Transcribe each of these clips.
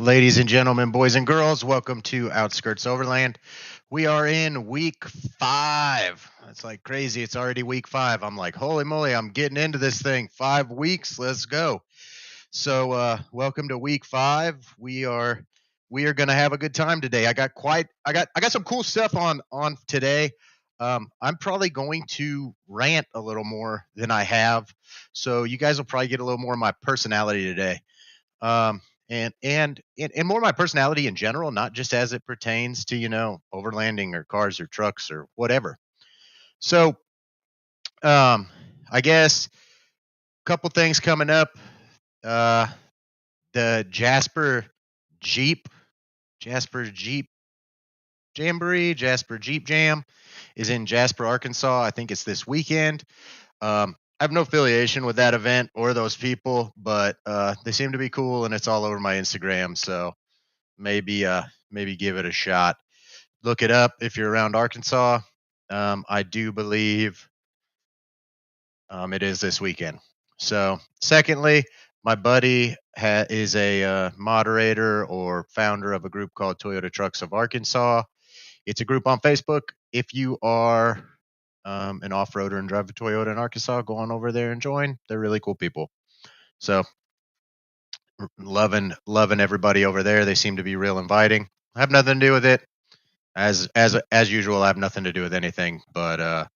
Ladies and gentlemen, boys and girls, welcome to Outskirts Overland. We are in week 5. It's like crazy. It's already week 5. I'm like, holy moly, I'm getting into this thing. 5 weeks. Let's go. So, welcome to week 5. We are going to have a good time today. I got some cool stuff on today. I'm probably going to rant a little more than I have. So, you guys will probably get a little more of my personality today. Um, and more my personality in general, not just as it pertains to overlanding or cars or trucks or whatever. So, um, I guess a couple things coming up. Uh, the Jeep Jasper Jeep Jasper Jeep Jam is in Jasper, Arkansas. I think it's this weekend. I have no affiliation with that event or those people, but they seem to be cool, and it's all over my Instagram. So maybe give it a shot. Look it up if you're around Arkansas. I do believe it is this weekend. So, secondly, my buddy is a moderator or founder of a group called Toyota Trucks of Arkansas. It's a group on Facebook. If you are an off-roader and drive a Toyota in Arkansas, go on over there and join. They're really cool people. So, loving everybody over there. They seem to be real inviting. I have nothing to do with it. As usual, I have nothing to do with anything but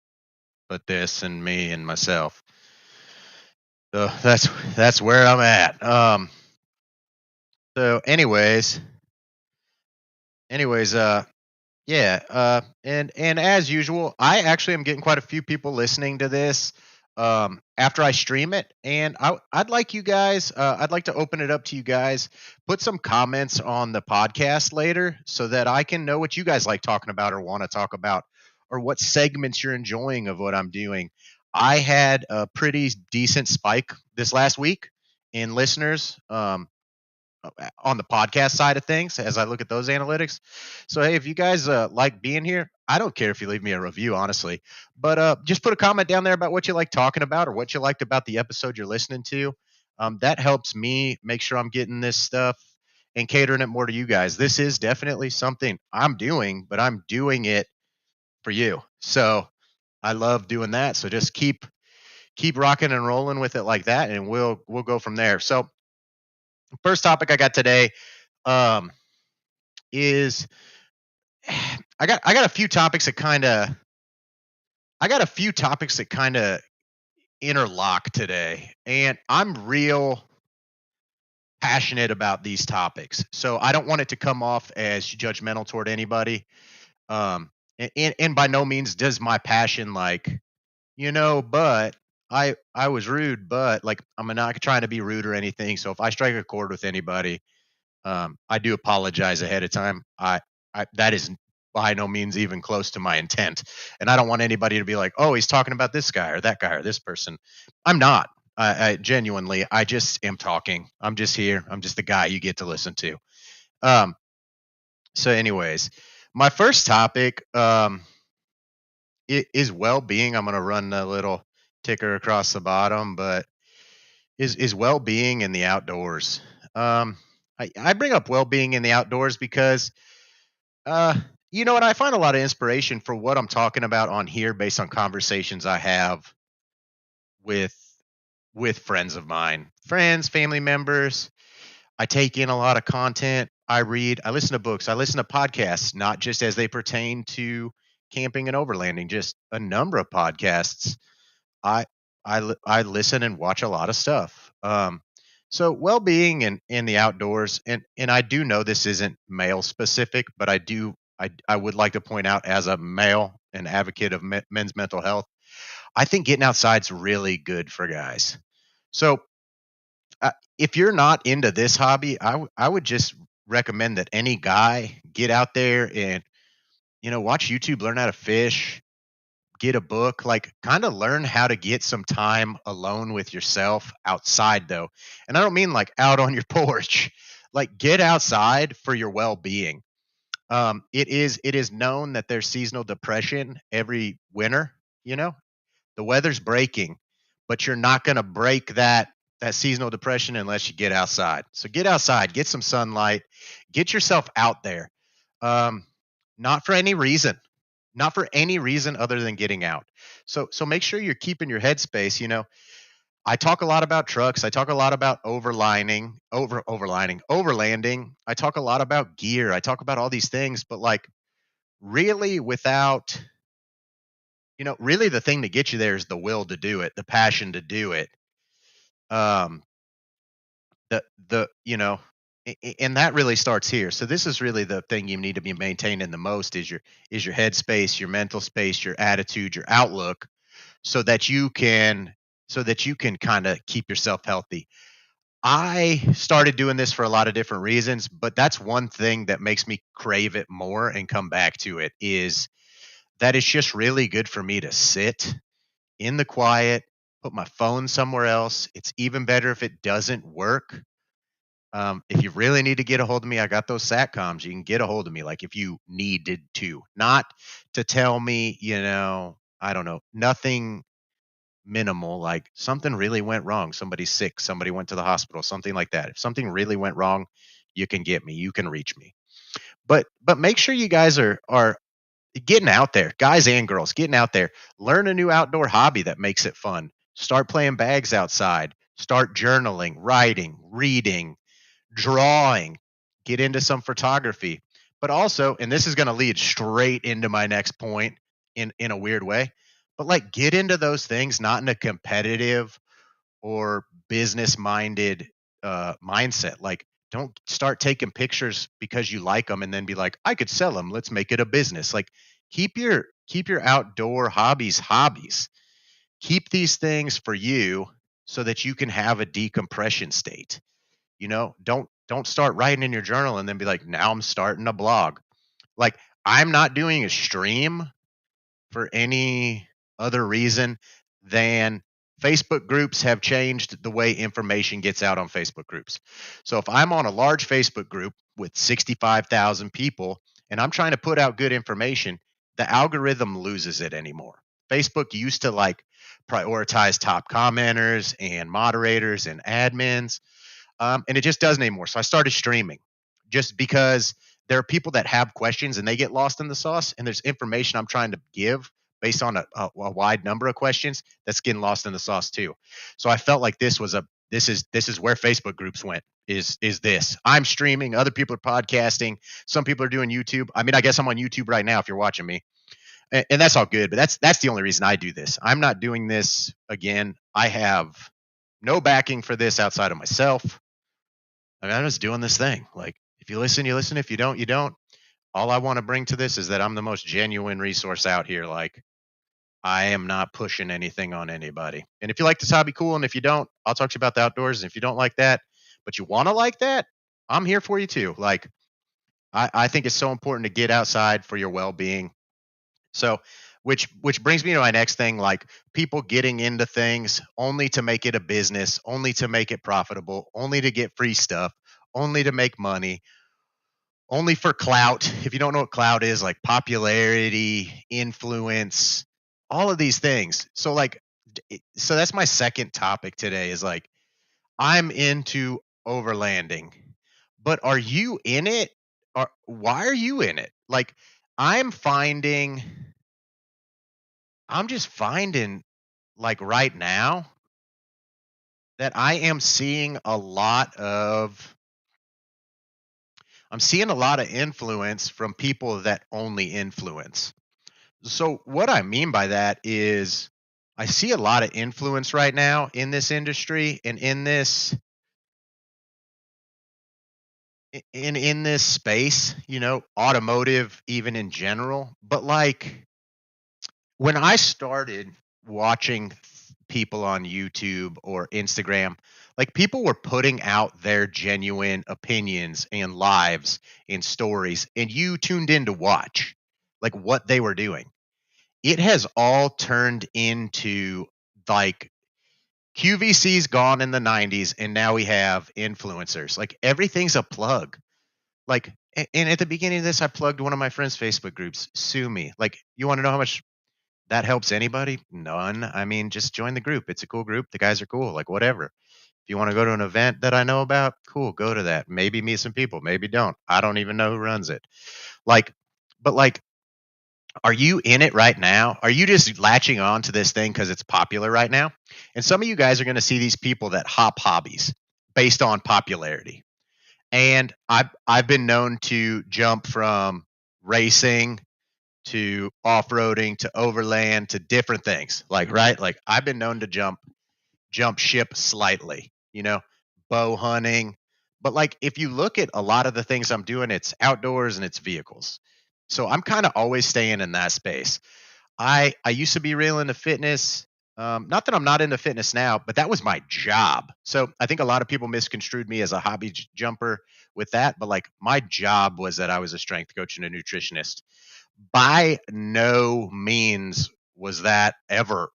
this and me and myself. So that's where I'm at. So anyways, yeah. And as usual, I actually am getting quite a few people listening to this after I stream it, and I'd like you guys. I'd like to open it up to you guys. Put some comments on the podcast later, so that I can know what you guys like talking about or want to talk about, or what segments you're enjoying of what I'm doing. I had a pretty decent spike this last week in listeners. On the podcast side of things as I look at those analytics. So, hey, if you guys like being here, I don't care if you leave me a review, honestly, but just put a comment down there about what you like talking about or what you liked about the episode you're listening to. That helps me make sure I'm getting this stuff and catering it more to you guys. This is definitely something I'm doing, but I'm doing it for you. So I love doing that. So just keep rocking and rolling with it like that, and we'll go from there. So first topic I got today um, is I got a few topics that kind of interlock today, and I'm real passionate about these topics. So I don't want it to come off as judgmental toward anybody. And by no means does my passion but I was rude, but like I'm not trying to be rude or anything. So if I strike a chord with anybody, I do apologize ahead of time. That is by no means even close to my intent, and I don't want anybody to be like, "Oh, he's talking about this guy or that guy or this person." I'm not. I genuinely, I just am talking. I'm just here. I'm just the guy you get to listen to. Um. So, anyways, my first topic is well-being. I'm gonna run a little ticker across the bottom, but is well-being in the outdoors. Um. I bring up well-being in the outdoors because Uh, you know what? I find a lot of inspiration for what I'm talking about on here based on conversations I have with friends of mine, friends, family members. I take in a lot of content. I read, I listen to books, I listen to podcasts, not just as they pertain to camping and overlanding, just a number of podcasts. I I listen and watch a lot of stuff. So well-being in the outdoors, and I do know this isn't male specific, but I would like to point out as a male and advocate of men's mental health, I think getting outside's really good for guys. So if you're not into this hobby, I would just recommend that any guy get out there and watch YouTube, learn how to fish, get a book, like kind of learn how to get some time alone with yourself outside though. And I don't mean like out on your porch. Like get outside for your well-being. It is known that there's seasonal depression every winter, you know. The weather's breaking, but you're not going to break that that seasonal depression unless you get outside. So get outside, get some sunlight, get yourself out there. Um, not for any reason, not for any reason other than getting out. So make sure you're keeping your headspace. I talk a lot about trucks. I talk a lot about overlanding. I talk a lot about gear. I talk about all these things, but like really without, really the thing that gets you there is the will to do it, the passion to do it. Um, the and that really starts here. So this is really the thing you need to be maintaining the most is your headspace, your mental space, your attitude, your outlook, so that you can kind of keep yourself healthy. I started doing this for a lot of different reasons, but that's one thing that makes me crave it more and come back to it is that it's just really good for me to sit in the quiet, put my phone somewhere else. It's even better if it doesn't work. If you really need to get a hold of me, I got those satcoms. You can get a hold of me, like if you needed to, not to tell me, I don't know, nothing minimal, like something really went wrong. Somebody's sick, somebody went to the hospital, something like that. If something really went wrong, you can get me, you can reach me. But make sure you guys are getting out there, guys and girls, getting out there. Learn a new outdoor hobby that makes it fun. Start playing bags outside. Start journaling, writing, reading, drawing, get into some photography. But also, and this is going to lead straight into my next point in a weird way, but like get into those things not in a competitive or business minded mindset. Like don't start taking pictures because you like them and then be like, I could sell them. Let's make it a business. Like keep your outdoor hobbies. Keep these things for you so that you can have a decompression state. Don't start writing in your journal and then be like, now I'm starting a blog. Like I'm not doing a stream for any other reason than Facebook groups have changed the way information gets out on Facebook groups. So if I'm on a large Facebook group with 65,000 people and I'm trying to put out good information, the algorithm loses it anymore. Facebook used to like prioritize top commenters and moderators and admins, and it just doesn't anymore. So I started streaming just because there are people that have questions and they get lost in the sauce, and there's information I'm trying to give based on a wide number of questions that's getting lost in the sauce too. So I felt like this is where Facebook groups went. Is this? I'm streaming, other people are podcasting, some people are doing YouTube. I mean, I guess I'm on YouTube right now if you're watching me, and that's all good. But that's the only reason I do this. I'm not doing this again. I have no backing for this outside of myself. I mean, I'm just doing this thing. Like, if you listen, you listen. If you don't, you don't. All I want to bring to this is that I'm the most genuine resource out here. Like, I am not pushing anything on anybody. And if you like this hobby, cool. And if you don't, I'll talk to you about the outdoors. And if you don't like that, but you want to like that, I'm here for you too. Like, I think it's so important to get outside for your well being. So, which brings me to my next thing, like people getting into things only to make it a business, only to make it profitable, only to get free stuff, only to make money, only for clout. If you don't know what clout is, like popularity, influence, all of these things. So like so that's my second topic today is like I'm into overlanding. But are you in it? Or why are you in it? Like I'm finding I'm just finding like right now that I'm seeing a lot of influence from people that only influence. So what I mean by that is I see a lot of influence right now in this industry and in this space, automotive even in general. But like when I started watching people on YouTube or Instagram, like people were putting out their genuine opinions and lives and stories, and you tuned in to watch like what they were doing. It has all turned into like QVC's gone in the 90s, and now we have influencers. Like everything's a plug. Like, and at the beginning of this, I plugged one of my friends' Facebook groups, Sue Me. Like, you want to know how much that helps anybody? None. I mean, just join the group. It's a cool group. The guys are cool. Like, whatever. If you want to go to an event that I know about, cool, go to that. Maybe meet some people, maybe don't. I don't even know who runs it. Like, but like, are you in it right now? Are you just latching on to this thing because it's popular right now? And some of you guys are going to see these people that hop hobbies based on popularity. And I've been known to jump from racing to off-roading to overland to different things. Like, right? Like I've been known to jump ship slightly, bow hunting. But like if you look at a lot of the things I'm doing, it's outdoors and it's vehicles. So I'm kind of always staying in that space. I used to be real into fitness. Not that I'm not into fitness now, but that was my job. So I think a lot of people misconstrued me as a hobby jumper with that. But like my job was that I was a strength coach and a nutritionist. By no means was that ever.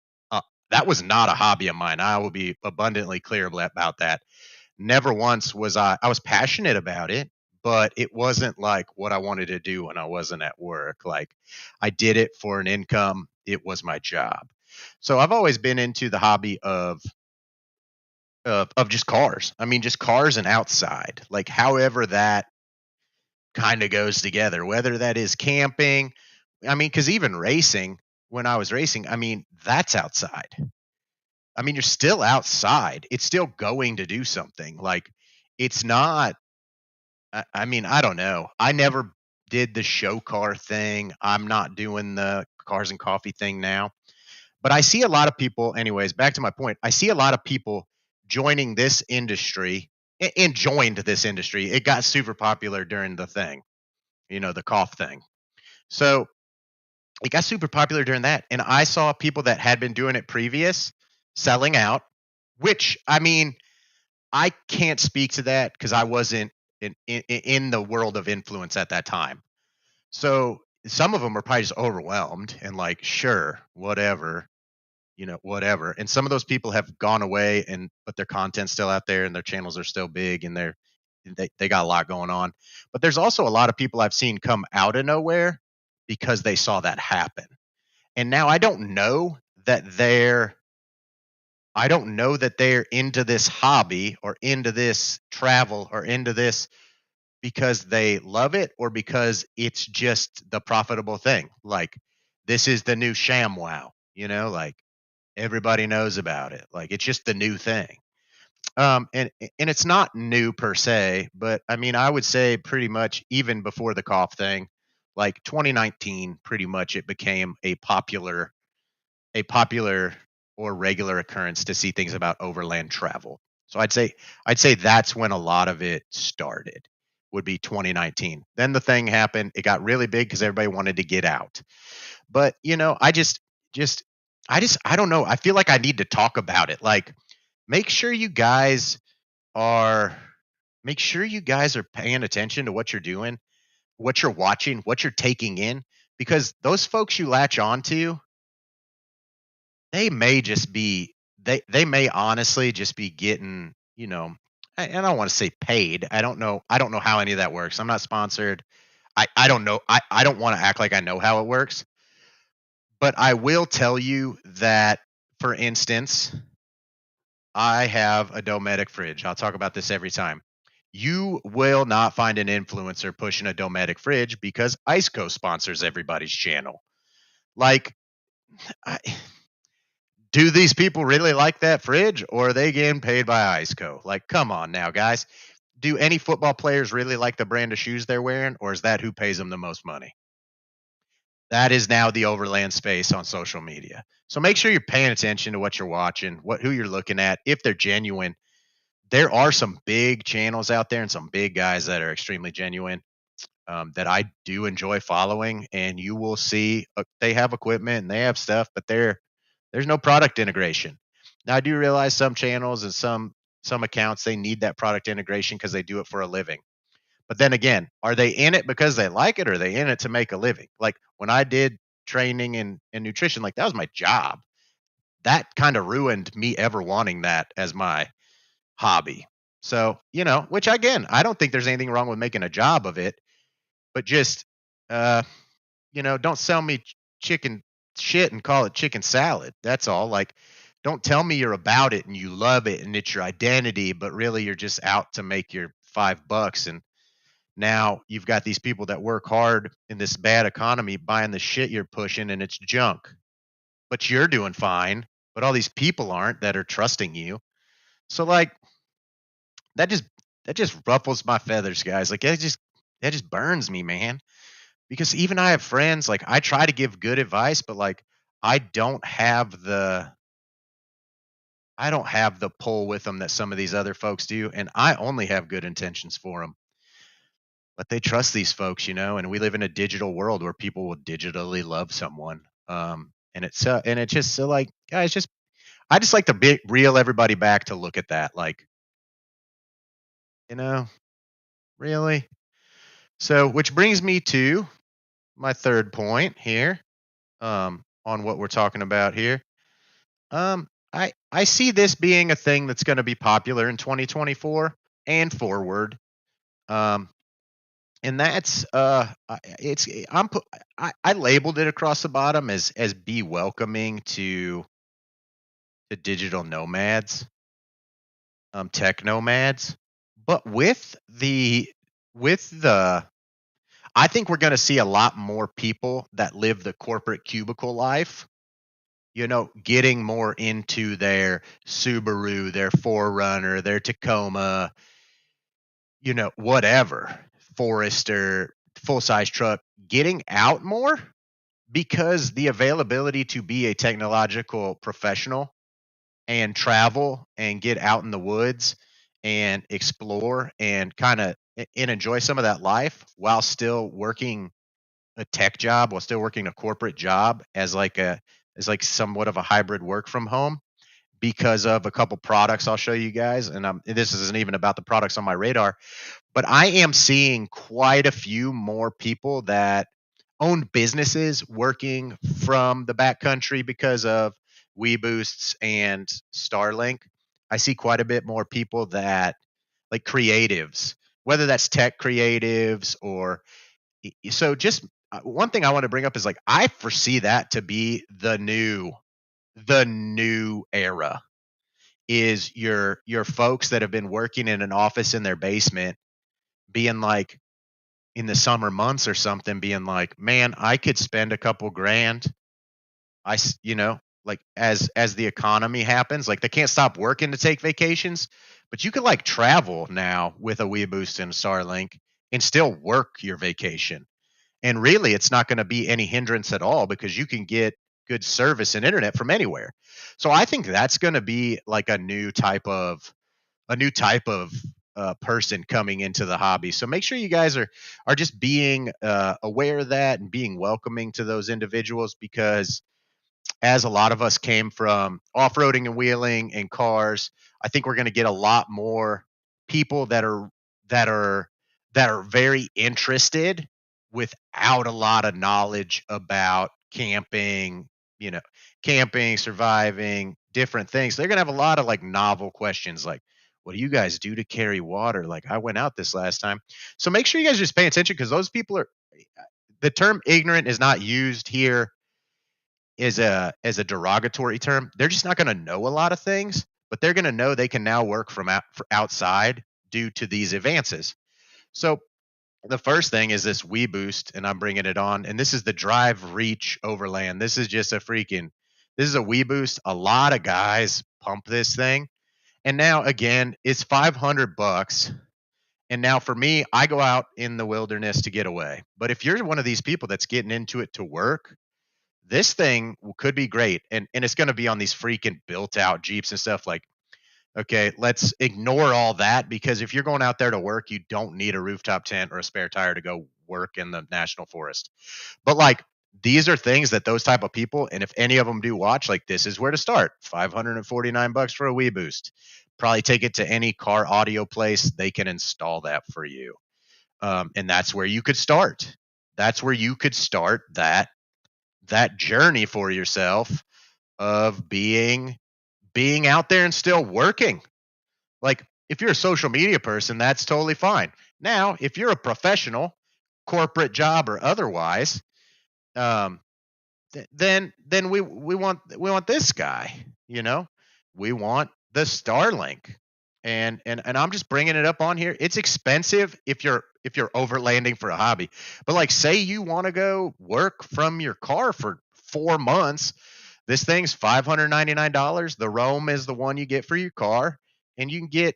That was not a hobby of mine. I will be abundantly clear about that. Never once was I was passionate about it, but it wasn't like what I wanted to do when I wasn't at work. Like I did it for an income. It was my job. So I've always been into the hobby of just cars. I mean, just cars and outside. Like however that kind of goes together, whether that is camping. I mean, because even racing, when I was racing, I mean, that's outside. I mean, you're still outside. It's still going to do something. Like it's not I mean, I don't know. I never did the show car thing. I'm not doing the cars and coffee thing now. But I see a lot of people, anyways, back to my point. I see a lot of people joining this industry and joined this industry. It got super popular during the thing, the cough thing. So it got super popular during that. And I saw people that had been doing it previous selling out, which I mean, I can't speak to that because I wasn't in the world of influence at that time. So some of them are probably just overwhelmed and like, sure, whatever, whatever. And some of those people have gone away but their content's still out there and their channels are still big and they got a lot going on. But there's also a lot of people I've seen come out of nowhere because they saw that happen. And now I don't know that they're into this hobby or into this travel or into this because they love it or because it's just the profitable thing. Like this is the new ShamWow, like everybody knows about it. Like it's just the new thing. And it's not new per se, but I mean I would say pretty much even before the cough thing, like 2019, pretty much it became a popular or regular occurrence to see things about overland travel. So I'd say that's when a lot of it started. Would be 2019. Then the thing happened. It got really big because everybody wanted to get out. But just I don't know. I feel like I need to talk about it. Like make sure you guys are make sure you guys are paying attention to what you're doing, what you're watching, what you're taking in, because those folks you latch onto, they may just be they may honestly just be getting, and I don't want to say paid. I don't know how any of that works. I'm not sponsored. I don't know. I don't want to act like I know how it works, but I will tell you that, for instance, I have a Dometic fridge. I'll talk about this every time. You will not find an influencer pushing a Dometic fridge because Iceco sponsors everybody's channel. Like, I, do these people really like that fridge or are they getting paid by Iceco? Like, come on now, guys. Do any football players really like the brand of shoes they're wearing, or is that who pays them the most money? That is now the overland space on social media. So make sure you're paying attention to what you're watching, who you're looking at, if they're genuine. There are some big channels out there and some big guys that are extremely genuine, that I do enjoy following, and you will see they have equipment and they have stuff, but there's no product integration. Now I do realize some channels and some accounts they need that product integration because they do it for a living. But then again, are they in it because they like it or are they in it to make a living? Like when I did training and nutrition, like that was my job. That kind of ruined me ever wanting that as my hobby. So, which again, I don't think there's anything wrong with making a job of it, but just uh, don't sell me chicken shit and call it chicken salad. That's all. Like Don't tell me you're about it and you love it and it's your identity, but really you're just out to make your $5. And now you've got these people that work hard in this bad economy buying the shit you're pushing and it's junk. But you're doing fine. But all these people aren't that are trusting you. So like that just that just ruffles my feathers, guys. Like that just burns me, man. Because even I have friends, like I try to give good advice, but like I don't have the I don't have the pull with them that some of these other folks do, and I only have good intentions for them. But they trust these folks, and we live in a digital world where people will digitally love someone. And it's just so like, guys, just I just like to reel everybody back to look at that, like, you know, really. So, which brings me to my third point here, on what we're talking about here. I see this being a thing that's going to be popular in 2024 and forward. Um, and that's it's I labeled it across the bottom as be welcoming to digital nomads, tech nomads. But with the I think we're going to see a lot more people that live the corporate cubicle life, getting more into their Subaru, their Forerunner, their Tacoma, whatever, Forester, full size truck, getting out more because the availability to be a technological professional and travel and get out in the woods and explore and kind of and enjoy some of that life while still working a tech job, while still working a corporate job as like somewhat of a hybrid work from home because of a couple products I'll show you guys. And this isn't even about the products on my radar, but I am seeing quite a few more people that own businesses working from the backcountry because of WeBoosts and Starlink. I see quite a bit more people that like creatives, whether that's tech creatives or so just one thing I want to bring up is like I foresee that to be the new era is your folks that have been working in an office in their basement being like in the summer months or something being like, "Man, I could spend a couple grand." Like as the economy happens, like they can't stop working to take vacations, but you could like travel now with a WeBoost and a Starlink and still work your vacation. And really, it's not going to be any hindrance at all because you can get good service and internet from anywhere. So I think that's going to be like a new type of person coming into the hobby. So make sure you guys are just being aware of that and being welcoming to those individuals because as a lot of us came from off-roading and wheeling and cars, I think we're going to get a lot more people that are that are very interested without a lot of knowledge about you know, camping, surviving, different things. They're going to have a lot of like novel questions like what do you guys do to carry water? Like I went out this last time. So make sure you guys just pay attention because those people are the term ignorant is not used here as a derogatory term. They're just not going to know a lot of things, but they're going to know they can now work outside due to these advances. So the first thing is this WeBoost, and I'm bringing it on, and this is the Drive Reach Overland. This is just a this is a WeBoost. A lot of guys pump this thing, and now again, it's $500. And now for me, I go out in the wilderness to get away. But if you're one of these people that's getting into it to work, this thing could be great, and it's going to be on these freaking built out Jeeps and stuff. Like, okay, let's ignore all that because if you're going out there to work, you don't need a rooftop tent or a spare tire to go work in the national forest. But like, these are things that those type of people, and if any of them do watch, like this is where to start. $549 for a WeBoost. Probably take it to any car audio place. They can install that for you, and that's where you could start. That's where you could start that journey for yourself of being out there and still working. Like if you're a social media person, that's totally fine. Now, if you're a professional, corporate job or otherwise, um, then we want this guy. you know, we want the Starlink. And I'm just bringing it up on here. It's expensive if you're overlanding for a hobby. But like say you want to go work from your car for 4 months, this thing's $599. The Roam is the one you get for your car, and you can get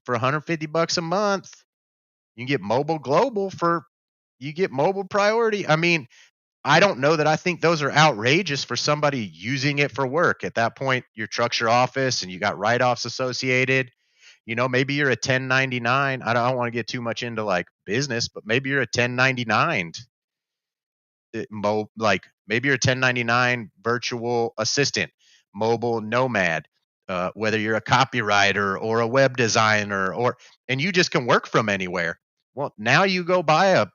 for 150 bucks a month, you can get mobile global for you get mobile priority. I mean, I don't know that I think those are outrageous for somebody using it for work. At that point, your truck's your office and you got write-offs associated. Maybe you're a 1099. I don't want to get too much into like business, but maybe you're a 1099 like maybe you're a 1099 virtual assistant, mobile nomad, whether you're a copywriter or a web designer and you just can work from anywhere. Well, now you go buy a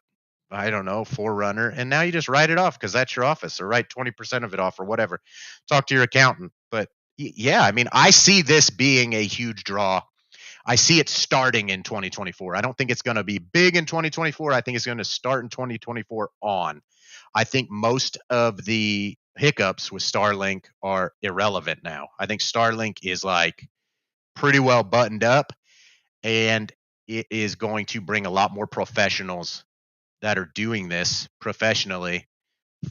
I don't know, Forerunner, and now you just write it off because that's your office, or write 20% of it off, or whatever. Talk to your accountant. But yeah, I mean, I see this being a huge draw. I see it starting in 2024. I don't think it's going to be big in 2024. I think it's going to start in 2024 on. I think most of the hiccups with Starlink are irrelevant now. I think Starlink is like pretty well buttoned up, and it is going to bring a lot more professionals that are doing this professionally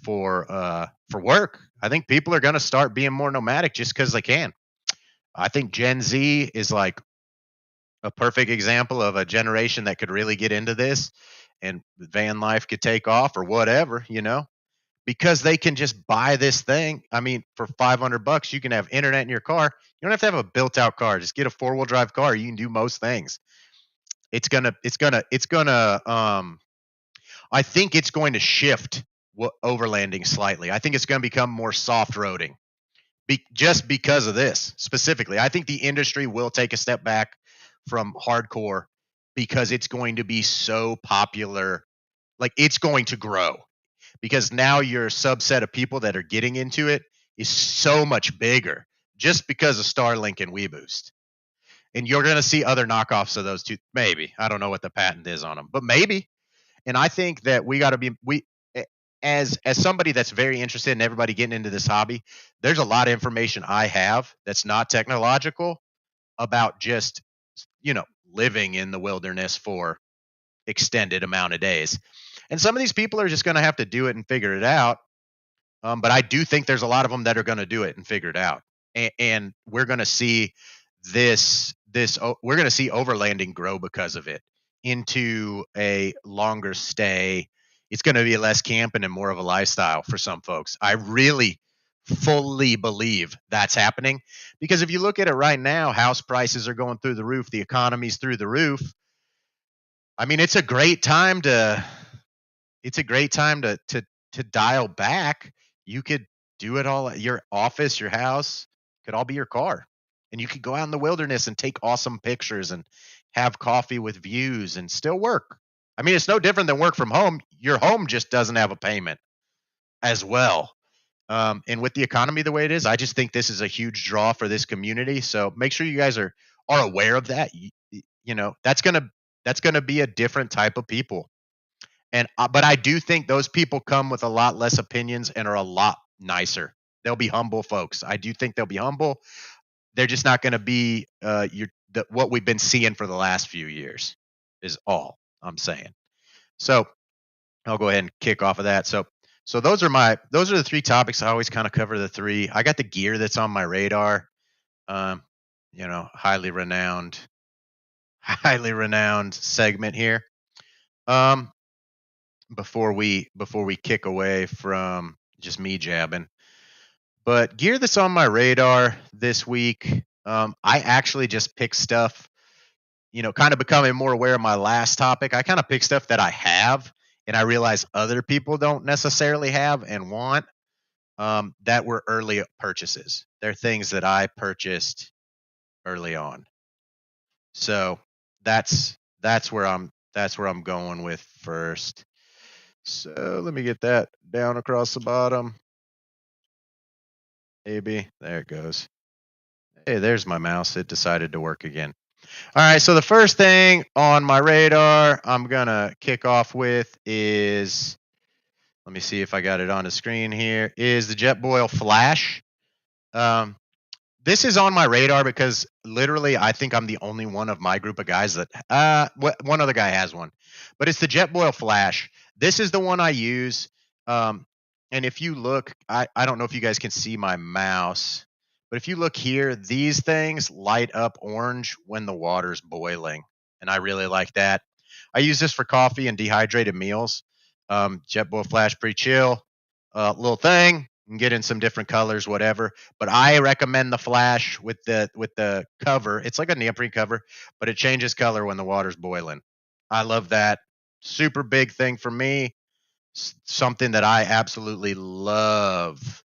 for work. I think people are going to start being more nomadic just because they can. I think Gen Z is like a perfect example of a generation that could really get into this, and van life could take off or whatever, because they can just buy this thing. I mean, for 500 bucks, you can have internet in your car. You don't have to have a built out car. Just get a 4-wheel drive car. You can do most things. It's gonna I think it's going to shift overlanding slightly. I think it's going to become more soft roading just because of this specifically. I think the industry will take a step back from hardcore because it's going to be so popular. Like it's going to grow because now your subset of people that are getting into it is so much bigger just because of Starlink and WeBoost. And you're going to see other knockoffs of those two. Maybe. I don't know what the patent is on them, but maybe. And I think that we got to be we as somebody that's very interested in everybody getting into this hobby, there's a lot of information I have that's not technological about just living in the wilderness for extended amount of days. And some of these people are just going to have to do it and figure it out. But I do think there's a lot of them that are going to do it and figure it out. And we're going to see we're going to see overlanding grow because of it into a longer stay. It's going to be less camping and more of a lifestyle for some folks. I really fully believe that's happening because if you look at it right now, house prices are going through the roof, the economy's through the roof. I mean, it's a great time to dial back. You could do it all at your office, your house, could all be your car. And you could go out in the wilderness and take awesome pictures and have coffee with views and still work. I mean, it's no different than work from home. Your home just doesn't have a payment as well. And with the economy the way it is, I just think this is a huge draw for this community. So make sure you guys are aware of that. That's gonna be a different type of people. And but I do think those people come with a lot less opinions and are a lot nicer. They'll be humble folks. I do think they'll be humble. They're just not going to be what we've been seeing for the last few years. Is all I'm saying. So I'll go ahead and kick off of that. So those are the three topics. I always kind of cover the three. I got the gear that's on my radar. Um, highly renowned, highly renowned segment here. Um, before we kick away from just me jabbing. But gear that's on my radar this week, I actually just picked stuff, kind of becoming more aware of my last topic. I kind of pick stuff that I have and I realize other people don't necessarily have and want, that were early purchases. They're things that I purchased early on. So that's where I'm going with first. So let me get that down across the bottom. Maybe. There it goes. Hey, there's my mouse. It decided to work again. All right. So the first thing on my radar I'm going to kick off with is, let me see if I got it on the screen here, is the Jetboil Flash. Um, this is on my radar because literally I think I'm the only one of my group of guys that one other guy has one. But it's the Jetboil Flash. This is the one I use. Um, and if you look, I don't know if you guys can see my mouse, but if you look here, these things light up orange when the water's boiling. And I really like that. I use this for coffee and dehydrated meals. Jetboil Flash, pretty chill. Little thing. You can get in some different colors, whatever. But I recommend the Flash with the cover. It's like a neoprene cover, but it changes color when the water's boiling. I love that. Super big thing for me. Something that I absolutely love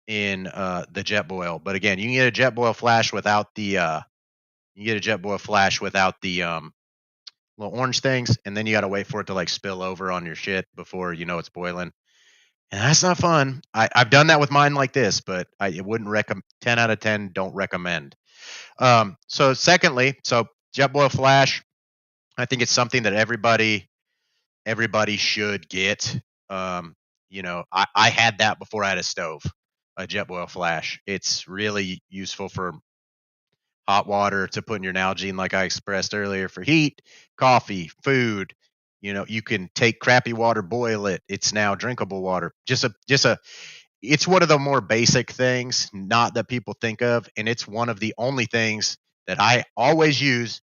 in the jet boil. But again, you can get a jet boil flash without the you can get a jet boil flash without the little orange things, and then you got to wait for it to like spill over on your shit before you know it's boiling. And that's not fun. I've done that with mine like this, but I wouldn't recommend. 10 out of 10 don't recommend. So secondly, so JetBoil Flash, I think it's something that everybody should get. Um, I had that before I had a stove, a JetBoil Flash. It's really useful for hot water to put in your Nalgene, like I expressed earlier, for heat, coffee, food. You can take crappy water, boil it. It's now drinkable water. Just a it's one of the more basic things, not that people think of, and it's one of the only things that I always use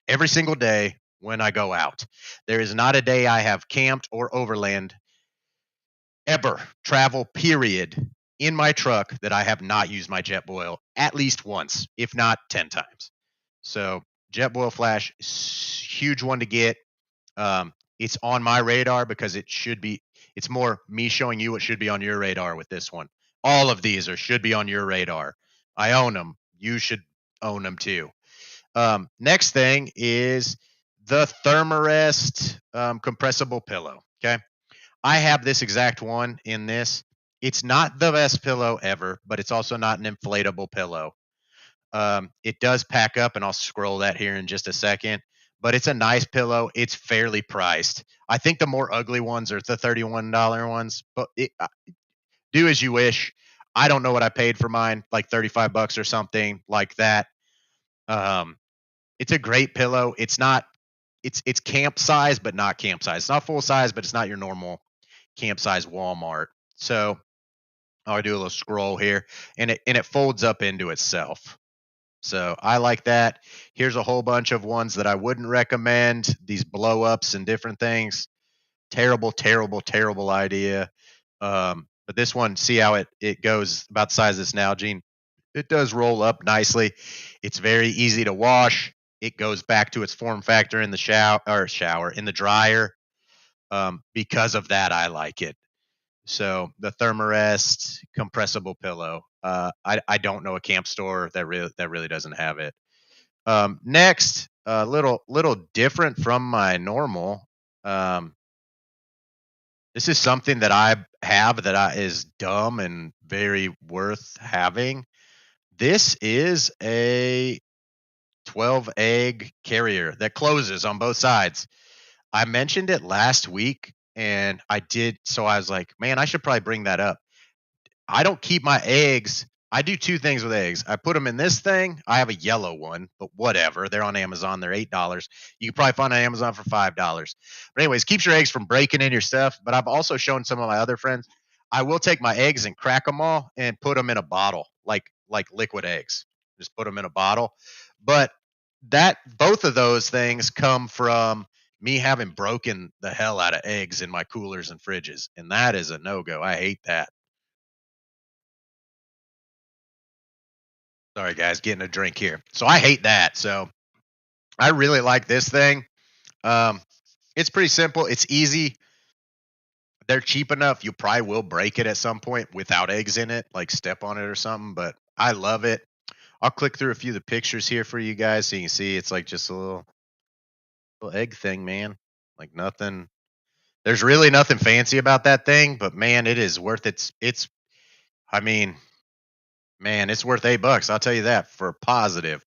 every single day when I go out. There is not a day I have camped or overland ever travel period in my truck that I have not used my jet boil at least once, if not 10 times. So jet boil flash, huge one to get. It's on my radar because it's more me showing you what should be on your radar with this one. All of these should be on your radar. I own them. You should own them too. Next thing is the Thermarest compressible pillow. Okay. I have this exact one in this. It's not the best pillow ever, but it's also not an inflatable pillow. It does pack up, and I'll scroll that here in just a second. But it's a nice pillow. It's fairly priced. I think the more ugly ones are the $31 ones, but do as you wish. I don't know what I paid for mine, like 35 bucks or something like that. Um, it's a great pillow. It's camp size, but not camp size. It's not full size, but it's not your normal camp size Walmart. So I'll do a little scroll here, and it folds up into itself. So I like that. Here's a whole bunch of ones that I wouldn't recommend. These blow ups and different things. Terrible, terrible, terrible idea. But this one, see how it goes about the size of this Nalgene. It does roll up nicely. It's very easy to wash. It goes back to its form factor in the shower in the dryer. Because of that, I like it. So the Thermarest compressible pillow. I don't know a camp store that really doesn't have it. Next, a little different from my normal. Um, this is something that I have is dumb and very worth having. This is a 12 egg carrier that closes on both sides. I mentioned it last week and I did. So I was like, man, I should probably bring that up. I don't keep my eggs. I do two things with eggs. I put them in this thing. I have a yellow one, but whatever. They're on Amazon. They're $8. You can probably find on Amazon for $5. But anyways, keeps your eggs from breaking in your stuff. But I've also shown some of my other friends. I will take my eggs and crack them all and put them in a bottle, like liquid eggs. Just put them in a bottle. But that both of those things come from me having broken the hell out of eggs in my coolers and fridges, and that is a no go. I hate that. Sorry, guys, getting a drink here. So I hate that. So I really like this thing. Um, it's pretty simple. It's easy. They're cheap enough. You probably will break it at some point without eggs in it, like step on it or something. But I love it. I'll click through a few of the pictures here for you guys so you can see it's like just a little egg thing, man. Like nothing. There's really nothing fancy about that thing, but man, it is worth it's. I mean, man, it's worth $8. I'll tell you that for positive.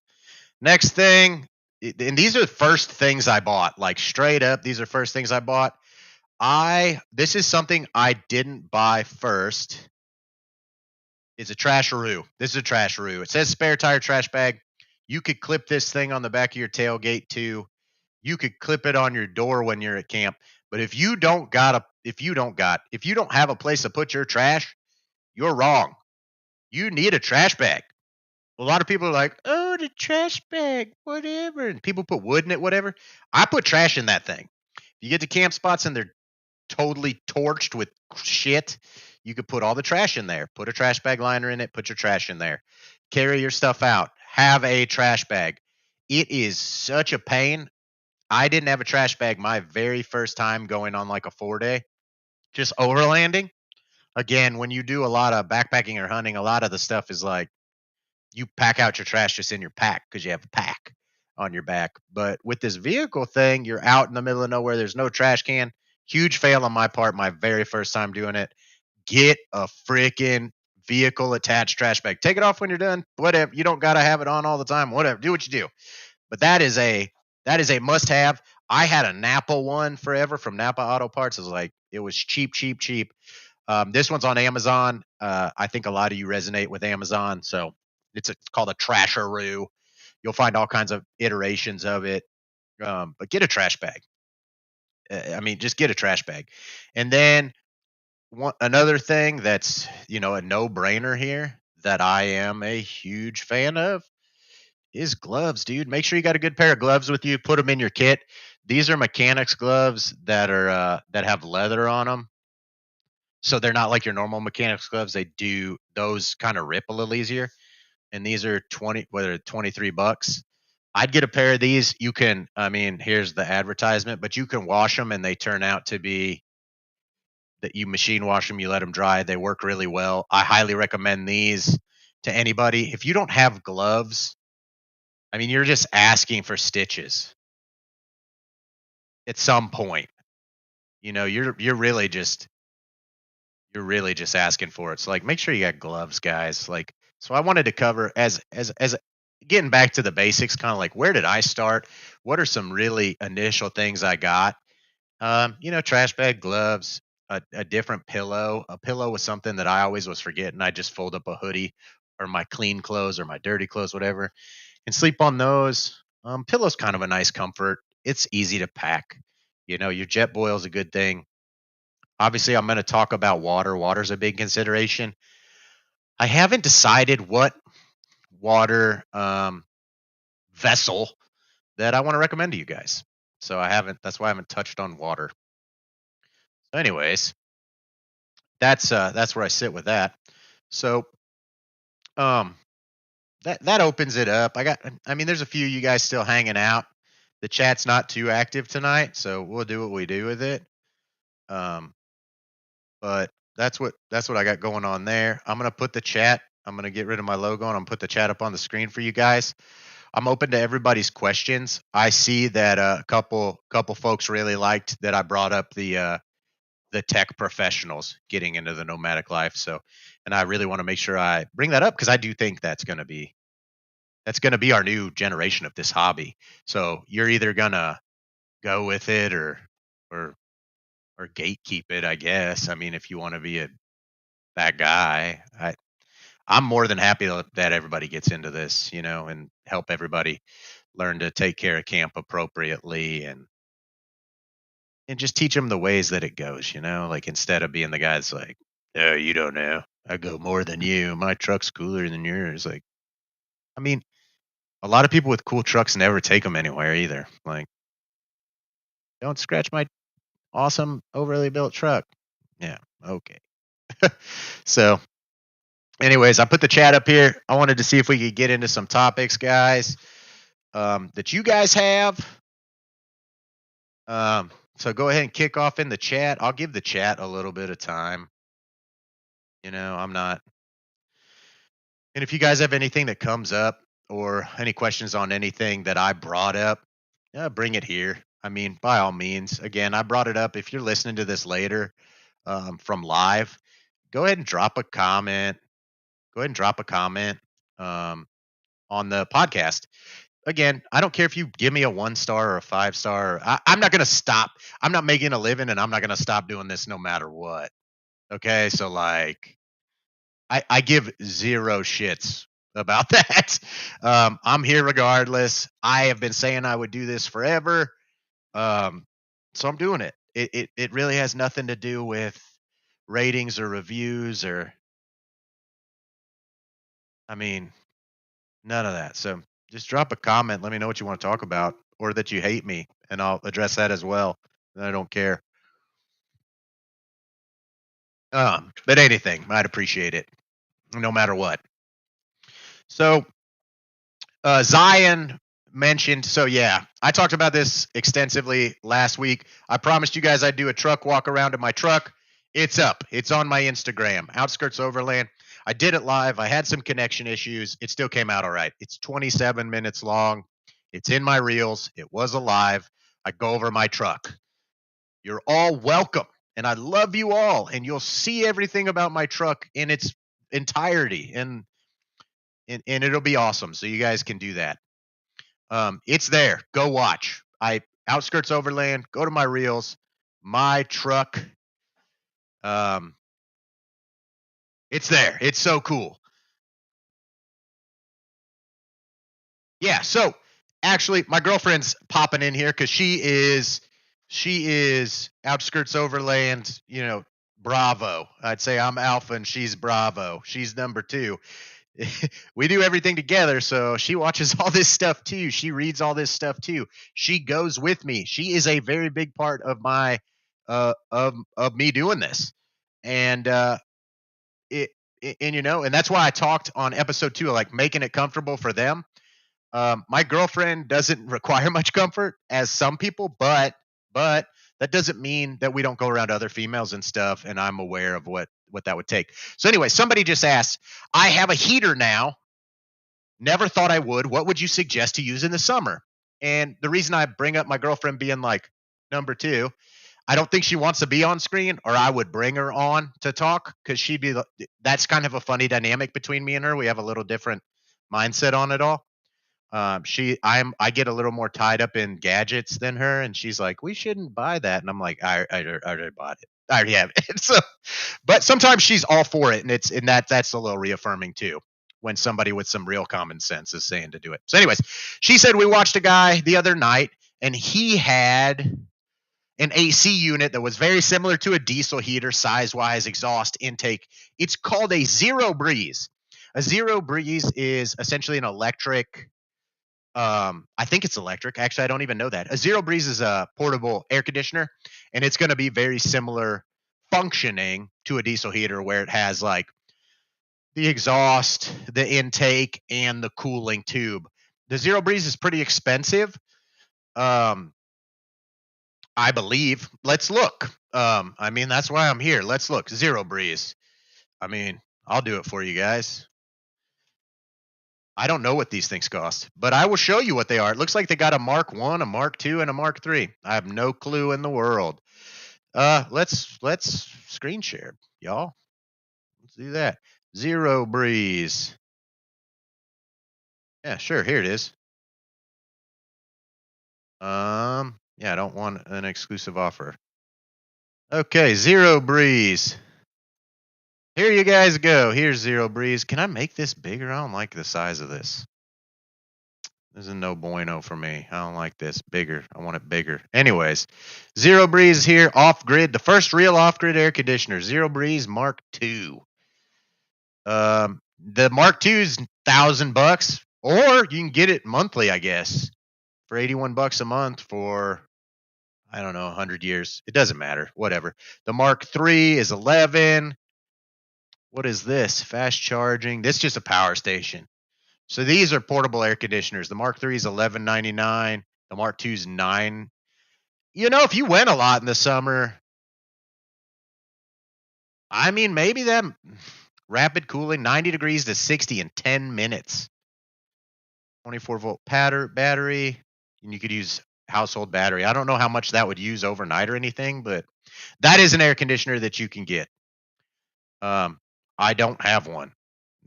Next thing, and these are the first things I bought, like straight up. These are first things I bought. This is something I didn't buy first. It's a trasharoo. This is a trasharoo. It says spare tire trash bag. You could clip this thing on the back of your tailgate too. You could clip it on your door when you're at camp. But if you don't have a place to put your trash, you're wrong. You need a trash bag. A lot of people are like, "Oh, the trash bag, whatever." And people put wood in it, whatever. I put trash in that thing. You get to camp spots and they're totally torched with shit. You could put all the trash in there. Put a trash bag liner in it. Put your trash in there. Carry your stuff out. Have a trash bag. It is such a pain. I didn't have a trash bag my very first time going on like a 4 day, just overlanding. Again, when you do a lot of backpacking or hunting, a lot of the stuff is like you pack out your trash just in your pack because you have a pack on your back. But with this vehicle thing, you're out in the middle of nowhere. There's no trash can. Huge fail on my part. My very first time doing it. Get a freaking vehicle attached trash bag. Take it off when you're done. Whatever. You don't gotta have it on all the time. Whatever. Do what you do. But that is a must have. I had a Napa one forever from Napa Auto Parts. It was cheap, cheap, cheap. This one's on Amazon. I think a lot of you resonate with Amazon, so it's called a Trasharoo. You'll find all kinds of iterations of it. But get a trash bag. I mean, just get a trash bag. And then another thing that's a no brainer here that I am a huge fan of is gloves, dude. Make sure you got a good pair of gloves with you. Put them in your kit. These are mechanics gloves that have leather on them, so they're not like your normal mechanics gloves. They do those kind of rip a little easier. And these are 23 bucks. I'd get a pair of these. You can, I mean, here's the advertisement, but you can wash them and they turn out to be that you machine wash them, you let them dry. They work really well. I highly recommend these to anybody. If you don't have gloves, I mean, you're just asking for stitches at some point. You're really just asking for it. So like make sure you got gloves, guys. Like so I wanted to cover as getting back to the basics, kind of like where did I start? What are some really initial things I got? Trash bag, gloves, a different pillow. A pillow was something that I always was forgetting. I just fold up a hoodie or my clean clothes or my dirty clothes, whatever, and sleep on those. Pillow's kind of a nice comfort. It's easy to pack. Your jet boil is a good thing. Obviously, I'm going to talk about water. Water's a big consideration. I haven't decided what water vessel that I want to recommend to you guys. So I haven't. That's why I haven't touched on water. So, anyways, that's where I sit with that. So, um, that opens it up. I mean, there's a few of you guys still hanging out. The chat's not too active tonight, so we'll do what we do with it. Um, but that's what I got going on there. I'm gonna put the chat. I'm gonna get rid of my logo and I'm put the chat up on the screen for you guys. I'm open to everybody's questions. I see that a couple folks really liked that I brought up the tech professionals getting into the nomadic life. So, and I really want to make sure I bring that up because I do think that's gonna be our new generation of this hobby. So you're either gonna go with it or or gatekeep it, I guess. I mean, if you want to be that guy, I'm more than happy that everybody gets into this, and help everybody learn to take care of camp appropriately and just teach them the ways that it goes, like instead of being the guy that's like, oh, you don't know. I go more than you. My truck's cooler than yours. Like, I mean, a lot of people with cool trucks never take them anywhere either. Like, don't scratch my awesome overly built truck. Yeah. Okay. So, anyways, I put the chat up here. I wanted to see if we could get into some topics, guys, that you guys have. So go ahead and kick off in the chat. I'll give the chat a little bit of time. I'm not. And if you guys have anything that comes up or any questions on anything that I brought up, yeah, bring it here. I mean, by all means. Again, I brought it up. If you're listening to this later from live, go ahead and drop a comment. Go ahead and drop a comment um, on the podcast. Again, I don't care if you give me a 1 star or a 5 star. I'm not going to stop. I'm not making a living and I'm not going to stop doing this no matter what. Okay. So, like, I give zero shits about that. I'm here regardless. I have been saying I would do this forever. Um, so I'm doing it. It really has nothing to do with ratings or reviews or I mean, none of that. So just drop a comment. Let me know what you want to talk about or that you hate me, and I'll address that as well. I don't care. But anything, I'd appreciate it, no matter what. So Zion mentioned. So yeah, I talked about this extensively last week. I promised you guys I'd do a truck walk around in my truck. It's up. It's on my Instagram, Outskirts Overland. I did it live. I had some connection issues. It still came out all right. It's 27 minutes long. It's in my reels. It was alive. I go over my truck. You're all welcome. And I love you all. And you'll see everything about my truck in its entirety. And it'll be awesome. So you guys can do that. It's there. Go watch. I Outskirts Overland. Go to my reels. My truck. Um, it's there. It's so cool. Yeah. So actually, my girlfriend's popping in here because she is Outskirts Overland. Bravo. I'd say I'm Alpha and she's Bravo. She's number two. We do everything together, so she watches all this stuff too. She reads all this stuff too. She goes with me. She is a very big part of my of me doing this. And it, and that's why I talked on episode 2 like making it comfortable for them. My girlfriend doesn't require much comfort as some people, but that doesn't mean that we don't go around other females and stuff, and I'm aware of what that would take. So anyway, somebody just asked, I have a heater now. Never thought I would. What would you suggest to use in the summer? And the reason I bring up my girlfriend being like number 2, I don't think she wants to be on screen, or I would bring her on to talk because that's kind of a funny dynamic between me and her. We have a little different mindset on it all. I get a little more tied up in gadgets than her, and she's like, "We shouldn't buy that," and I'm like, "I already bought it. I already have it." So, but sometimes she's all for it, and that's a little reaffirming too when somebody with some real common sense is saying to do it. So, anyways, she said we watched a guy the other night, and he had an AC unit that was very similar to a diesel heater, size wise, exhaust intake. It's called a zero breeze. A zero breeze is essentially an electric I think it's electric. Actually, I don't even know that. A Zero Breeze is a portable air conditioner, and it's going to be very similar functioning to a diesel heater, where it has like the exhaust, the intake, and the cooling tube. The Zero Breeze is pretty expensive, um, I believe. Let's look. I mean, that's why I'm here. Let's look. Zero Breeze. I mean, I'll do it for you guys. I don't know what these things cost, but I will show you what they are. It looks like they got a Mark 1, a Mark 2, and a Mark 3. I have no clue in the world. Let's screen share, y'all. Let's do that. Zero Breeze. Yeah, sure. Here it is. Yeah, I don't want an exclusive offer. Okay, Zero Breeze. Here you guys go. Here's Zero Breeze. Can I make this bigger? I don't like the size of this. This is no bueno for me. I don't like this. Bigger. I want it bigger. Anyways, Zero Breeze here, off grid. The first real off grid air conditioner. Zero Breeze Mark II. The Mark II is $1,000, or you can get it monthly, I guess, for $81 a month for I don't know 100 years. It doesn't matter. Whatever. The Mark III is 11. What is this? Fast charging. This is just a power station. So these are portable air conditioners. The Mark III is $11.99. The Mark II is $9. If you went a lot in the summer, I mean, maybe that rapid cooling, 90 degrees to 60 in 10 minutes. 24-volt battery, and you could use household battery. I don't know how much that would use overnight or anything, but that is an air conditioner that you can get. I don't have one,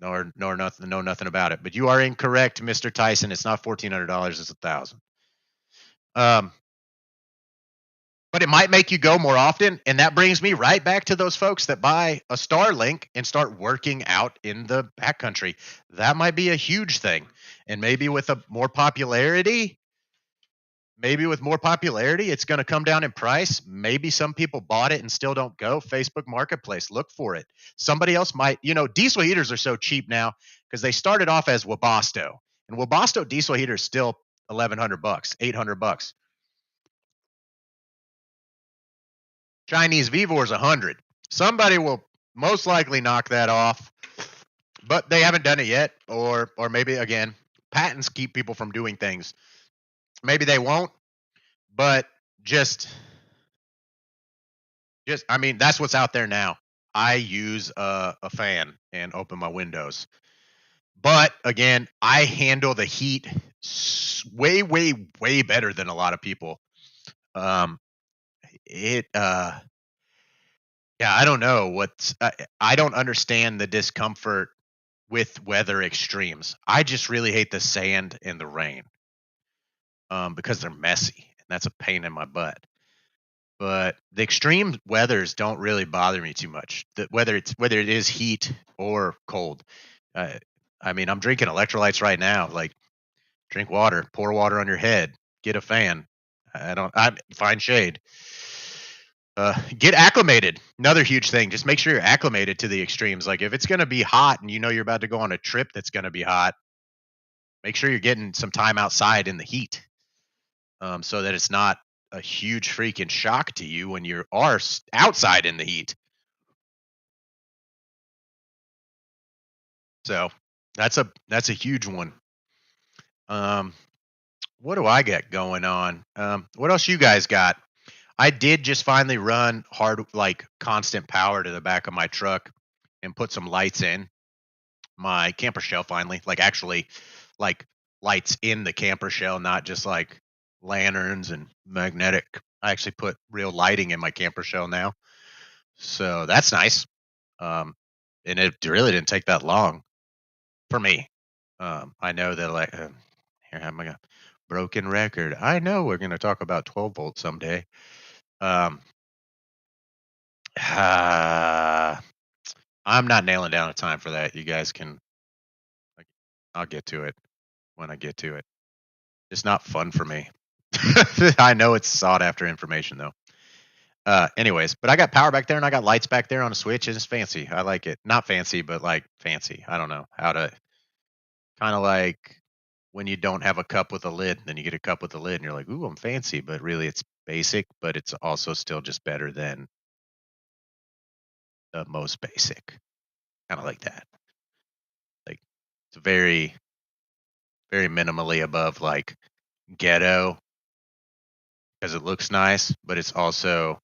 nor nothing, know nothing about it. But you are incorrect, Mr. Tyson. It's not $1,400. It's $1,000. But but it might make you go more often. And that brings me right back to those folks that buy a Starlink and start working out in the backcountry. That might be a huge thing. And maybe with more popularity, it's going to come down in price. Maybe some people bought it and still don't go. Facebook Marketplace, look for it. Somebody else might, diesel heaters are so cheap now because they started off as Webasto. And Webasto diesel heater is still 1,100 bucks, 800 bucks. Chinese Vivor is 100. Somebody will most likely knock that off, but they haven't done it yet. Or maybe, again, patents keep people from doing things. Maybe they won't, but I mean, that's what's out there now. I use a fan and open my windows. But again, I handle the heat way, way, way better than a lot of people. Um, it, yeah, I don't know I don't understand the discomfort with weather extremes. I just really hate the sand and the rain, because they're messy and that's a pain in my butt. But the extreme weathers don't really bother me too much. Whether it is heat or cold. Uh, I mean, I'm drinking electrolytes right now. Like, drink water, pour water on your head, get a fan. I find shade. Get acclimated. Another huge thing. Just make sure you're acclimated to the extremes. Like, if it's going to be hot and you're about to go on a trip that's going to be hot, make sure you're getting some time outside in the heat, so that it's not a huge freaking shock to you when you are outside in the heat. So that's a huge one. Um, what do I get going on? What else you guys got? I did just finally run hard, like constant power to the back of my truck and put some lights in my camper shell finally, like actually like lights in the camper shell, not just like lanterns and magnetic. I actually put real lighting in my camper shell now. So that's nice. Um, and it really didn't take that long for me. I know that here I'm a broken record. I know we're going to talk about 12 volts someday. Um, I'm not nailing down a time for that. You guys can, like, I'll get to it when I get to it. It's not fun for me. I know it's sought after information though. Anyways, but I got power back there and I got lights back there on a switch and it's fancy. I like it. Not fancy, but like fancy. I don't know how to, kind of like when you don't have a cup with a lid, then you get a cup with a lid and you're like, ooh, I'm fancy, but really it's basic, but it's also still just better than the most basic. Kind of like that. Like, it's very, very minimally above like ghetto because it looks nice, but it's also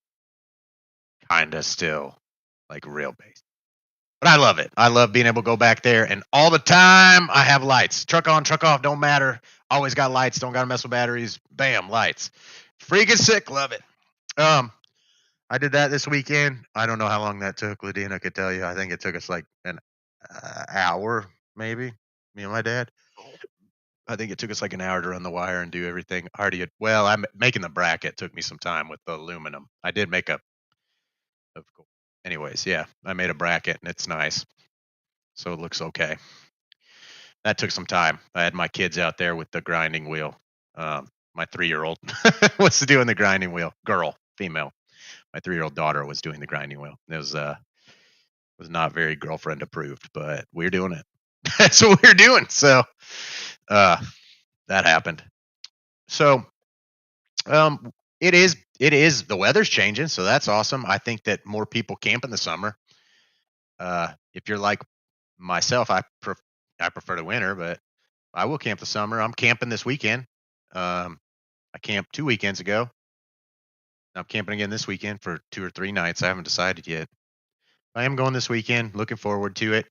kind of still like real basic. But I love it. I love being able to go back there and all the time I have lights. Truck on, truck off, don't matter. Always got lights, don't gotta mess with batteries. Bam, lights. Freaking sick, love it. Um, I did that this weekend. I don't know how long that took. Ladina could tell you. I think it took us like an hour, maybe. Me and my dad. I think it took us like an hour to run the wire and do everything. Well, I'm making the bracket. Took me some time with the aluminum. I did make of course. Anyways, yeah, I made a bracket and it's nice. So it looks okay. That took some time. I had my kids out there with the grinding wheel. My 3-year-old was doing the grinding wheel. Girl, female. My 3-year-old daughter was doing the grinding wheel. It was not very girlfriend approved, but we're doing it. That's what we're doing. So uh, that happened. So it is the weather's changing, so that's awesome. I think that more people camp in the summer. If you're like myself, I prefer the winter, but I will camp the summer. I'm camping this weekend. I camped 2 weekends ago. I'm camping again this weekend for 2 or 3 nights. I haven't decided yet. I am going this weekend. Looking forward to it.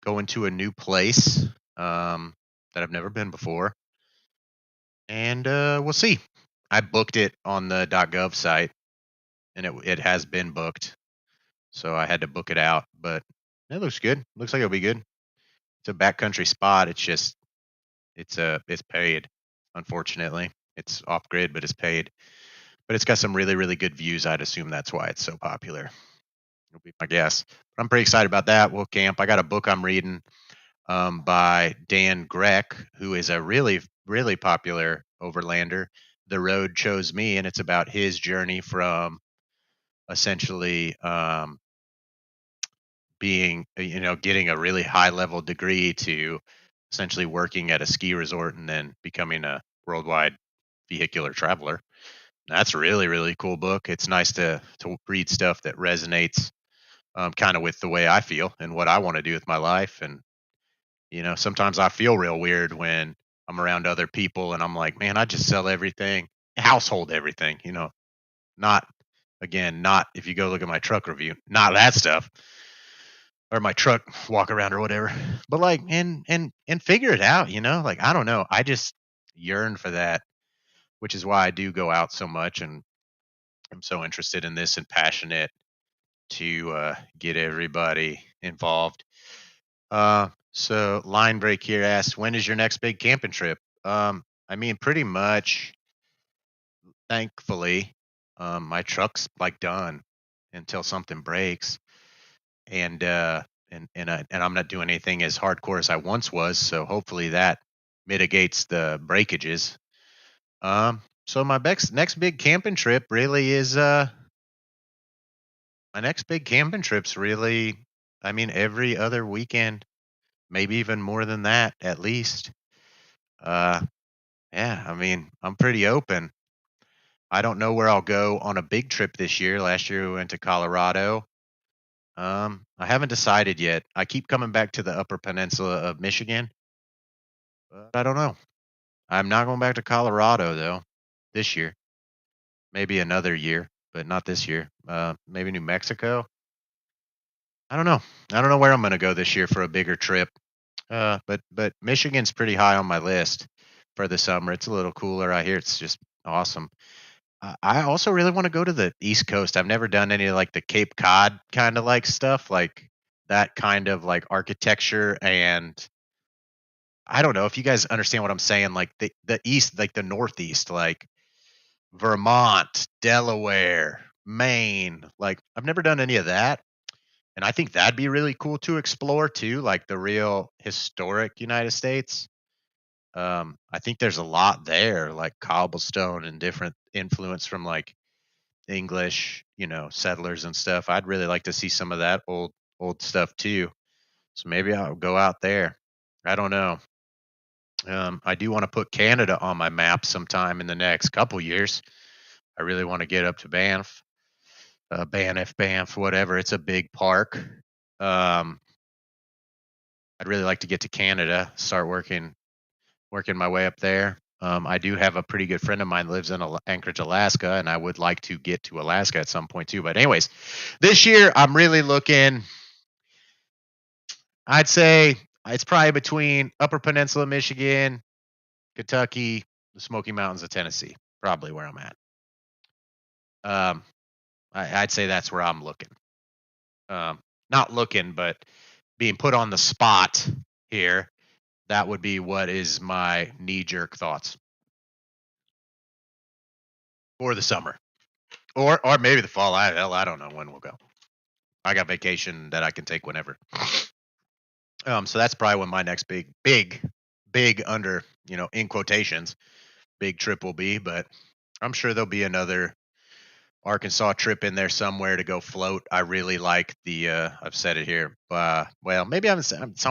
Going to a new place, that I've never been before, and we'll see. I booked it on the .gov site, and it has been booked, so I had to book it out. But it looks good. Looks like it'll be good. It's a backcountry spot. It's just it's paid. Unfortunately, it's off grid, but it's paid. but it's got some really, really good views. I'd assume that's why it's so popular. It'll be my guess. But I'm pretty excited about that. We'll camp. I got a book I'm reading by Dan Greck, who is a really, really popular overlander. The Road Chose Me, and it's about his journey from essentially being, getting a really high level degree to essentially working at a ski resort and then becoming a worldwide vehicular traveler. That's a really, really cool book. It's nice to read stuff that resonates kind of with the way I feel and what I want to do with my life. And sometimes I feel real weird when I'm around other people and I'm like, man, I just sell everything, household everything. Not not if you go look at my truck review, not that stuff or my truck walk around or whatever. But like, and figure it out. Like I don't know, I just yearn for that, which is why I do go out so much and I'm so interested in this and passionate to get everybody involved. So line break here asks, when is your next big camping trip? I mean, pretty much, thankfully, my truck's like done until something breaks, and I'm not doing anything as hardcore as I once was. So hopefully that mitigates the breakages. So my next big camping trip really is my next big camping trip's really, I mean, every other weekend, maybe even more than that at least. Uh, yeah, I mean, I'm pretty open. I don't know where I'll go on a big trip this year. Last year we went to Colorado. I haven't decided yet. I keep coming back to the Upper Peninsula of Michigan, but I don't know. I'm not going back to Colorado though this year. Maybe another year, but not this year. Maybe New Mexico. I don't know. I don't know where I'm going to go this year for a bigger trip. But Michigan's pretty high on my list for the summer. It's a little cooler. I hear it's just awesome. I also really want to go to the East Coast. I've never done any like the Cape Cod kind of like stuff, like that kind of like architecture. And I don't know if you guys understand what I'm saying. Like the East, like the Northeast, like Vermont, Delaware, Maine. Like I've never done any of that. And I think that'd be really cool to explore too, like the real historic United States. I think there's a lot there, like cobblestone and different influence from like English, settlers and stuff. I'd really like to see some of that old stuff too. So maybe I'll go out there. I don't know. I do want to put Canada on my map sometime in the next couple years. I really want to get up to Banff, whatever. It's a big park. Um, I'd really like to get to Canada, start working my way up there. I do have a pretty good friend of mine lives in Anchorage, Alaska, and I would like to get to Alaska at some point too. But anyways, this year I'm really looking. I'd say it's probably between Upper Peninsula, Michigan, Kentucky, the Smoky Mountains of Tennessee. Probably where I'm at. Um, I'd say that's where I'm looking. Not looking, but being put on the spot here. That would be what is my knee jerk thoughts for the summer. Or maybe the fall. I don't know when we'll go. I got vacation that I can take whenever. So that's probably when my next big under in quotations big trip will be. But I'm sure there'll be another Arkansas trip in there somewhere to go float. I really like the. I've said it here. Well, maybe I'm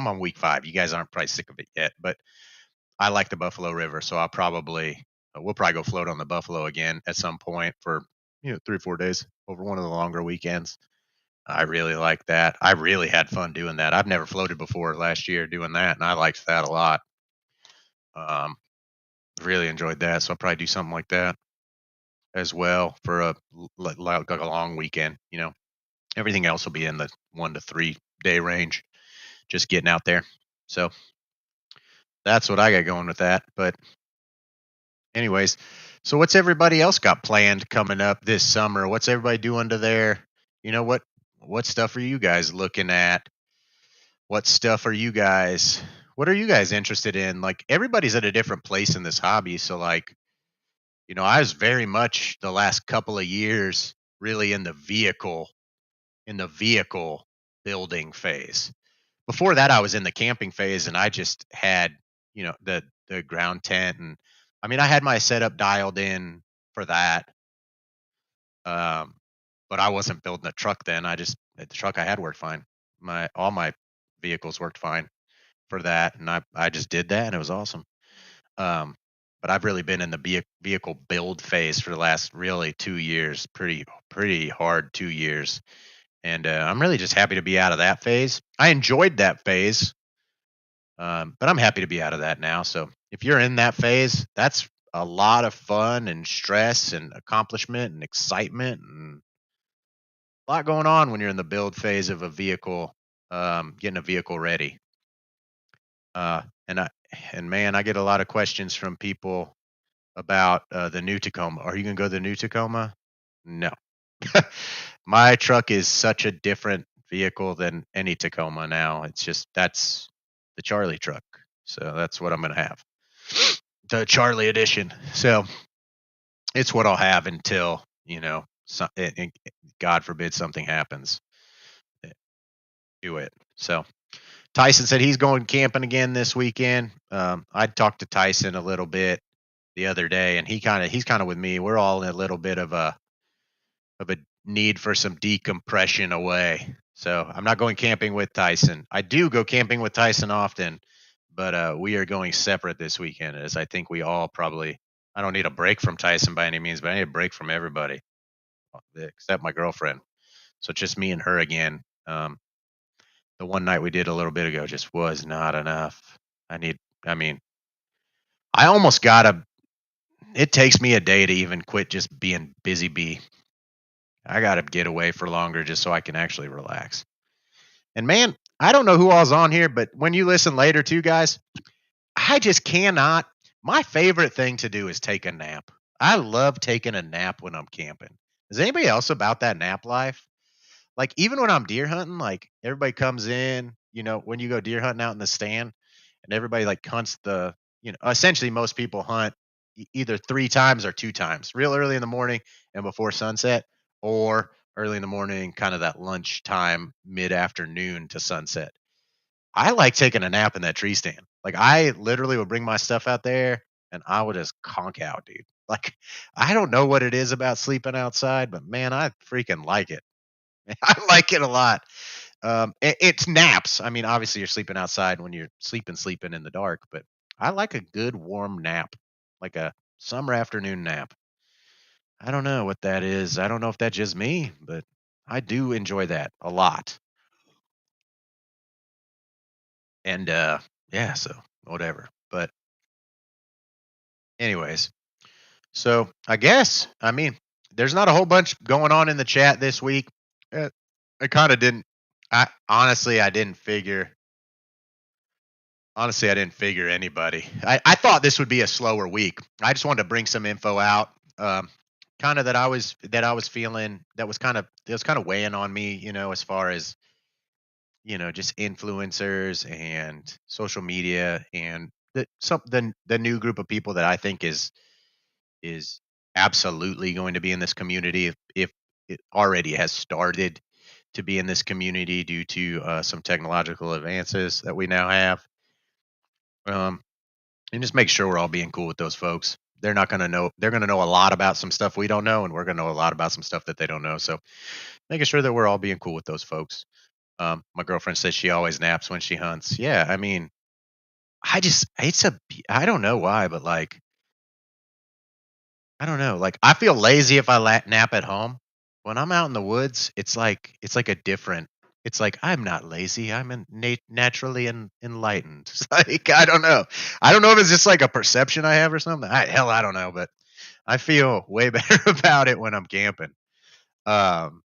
on week 5. You guys aren't probably sick of it yet, but I like the Buffalo River, so we'll probably go float on the Buffalo again at some point for 3 or 4 days over one of the longer weekends. I really like that. I really had fun doing that. I've never floated before last year doing that, and I liked that a lot. Um, really enjoyed that, so I'll probably do something like that as well for like a long weekend. Everything else will be in the 1 to 3 day range, just getting out there. So that's what I got going with that. But anyways, so what's everybody else got planned coming up this summer? What's everybody doing to their, what stuff are you guys looking at? What stuff are you guys what are you guys interested in? Like everybody's at a different place in this hobby, so like I was very much the last couple of years really in the vehicle building phase. Before that, I was in the camping phase, and I just had, the ground tent, and I mean, I had my setup dialed in for that. Um, but I wasn't building a truck then. The truck I had worked fine. My all my vehicles worked fine for that, and I just did that, and it was awesome. Um, but I've really been in the vehicle build phase for the last really 2 years, pretty hard 2 years, and I'm really just happy to be out of that phase. I enjoyed that phase, but I'm happy to be out of that now. So if you're in that phase, that's a lot of fun and stress and accomplishment and excitement and a lot going on when you're in the build phase of a vehicle, getting a vehicle ready. Uh, and I and man, I get a lot of questions from people about the new Tacoma. Are you gonna go to the new Tacoma? No. My truck is such a different vehicle than any Tacoma now. That's the Charlie truck. So that's what I'm gonna have. The Charlie edition. So it's what I'll have until, God forbid something happens to it. So Tyson said he's going camping again this weekend. I talked to Tyson a little bit the other day, and he's kind of with me. We're all in a little bit of a need for some decompression away. So I'm not going camping with Tyson. I do go camping with Tyson often, but we are going separate this weekend. As I think we all probably. I don't need a break from Tyson by any means, but I need a break from everybody except my girlfriend. So it's just me and her again. The one night we did a little bit ago just was not enough. I need. I mean, I almost gotta. It takes me a day to even quit just being busy bee. I gotta get away for longer just so I can actually relax. And man, I don't know who all's on here, but when you listen later too, guys, I just cannot. My favorite thing to do is take a nap. I love taking a nap when I'm camping. Is anybody else about that nap life? Like even when I'm deer hunting, like everybody comes in, when you go deer hunting out in the stand and everybody like hunts essentially most people hunt either three times or two times, real early in the morning and before sunset, or early in the morning, kind of that lunchtime, mid afternoon to sunset. I like taking a nap in that tree stand. Like I literally would bring my stuff out there and I would just conk out, dude. Like I don't know what it is about sleeping outside, but man, I freaking like it. I like it a lot. It's naps. I mean, obviously you're sleeping outside when you're sleeping in the dark, but I like a good warm nap, like a summer afternoon nap. I don't know what that is. I don't know if that's just me, but I do enjoy that a lot. And yeah, so whatever. But anyways, so I guess I mean there's not a whole bunch going on in the chat this week. Uh, I kind of didn't. I honestly I didn't figure Honestly, I didn't figure anybody. I thought this would be a slower week. I just wanted to bring some info out, kind of that I was feeling that was kind of weighing on me, as far as just influencers and social media and the new group of people that I think is absolutely going to be in this community if it already has started to be in this community due to some technological advances that we now have. Um, and just make sure we're all being cool with those folks. They're not going to know. They're going to know a lot about some stuff we don't know, and we're going to know a lot about some stuff that they don't know. So making sure that we're all being cool with those folks. My girlfriend says she always naps when she hunts. Yeah, I mean, I don't know why, but like I don't know. Like I feel lazy if I nap at home. When I'm out in the woods, it's like a different. It's like I'm not lazy. I'm naturally enlightened. It's like I don't know. I don't know if it's just like a perception I have or something. Hell, I don't know, but I feel way better about it when I'm camping. Um.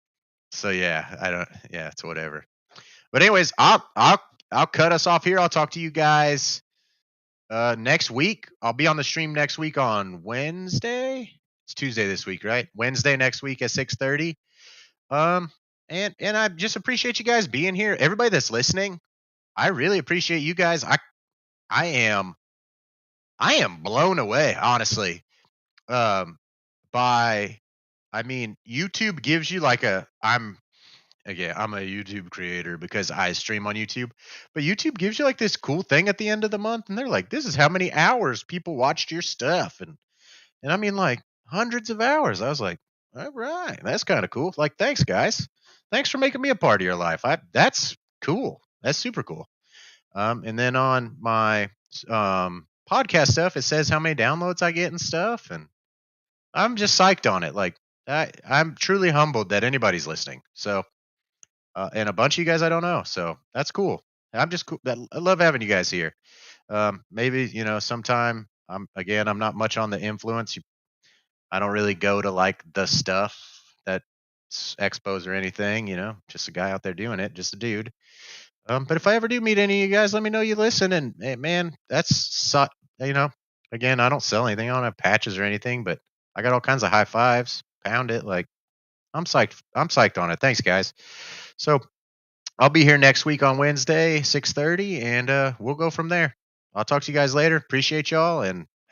So yeah, I don't. Yeah, it's whatever. But anyways, I'll cut us off here. I'll talk to you guys next week. I'll be on the stream next week on Wednesday. It's Tuesday this week, right? Wednesday next week at 6:30. Um, and I just appreciate you guys being here. Everybody that's listening, I really appreciate you guys. I am blown away, honestly. um, by I mean, YouTube gives you like a I'm a YouTube creator because I stream on YouTube, but YouTube gives you like this cool thing at the end of the month, and they're like, "This is how many hours people watched your stuff," and I mean like hundreds of hours. I was like, "All right, that's kind of cool." Like, thanks guys, thanks for making me a part of your life. That's cool. That's super cool. And then on my podcast stuff, it says how many downloads I get and stuff, and I'm just psyched on it. Like, I'm truly humbled that anybody's listening. So and a bunch of you guys I don't know. So that's cool. I'm just cool. I love having you guys here. Maybe sometime. I'm not much on the influence. I don't really go to like the stuff that expos or anything. Just a guy out there doing it, just a dude. But if I ever do meet any of you guys, let me know you listen. And man, you know. Again, I don't sell anything. I don't have patches or anything, but I got all kinds of high fives. Pound it. Like, I'm psyched. I'm psyched on it. Thanks, guys. So I'll be here next week on Wednesday, 6:30, and we'll go from there. I'll talk to you guys later. Appreciate y'all, and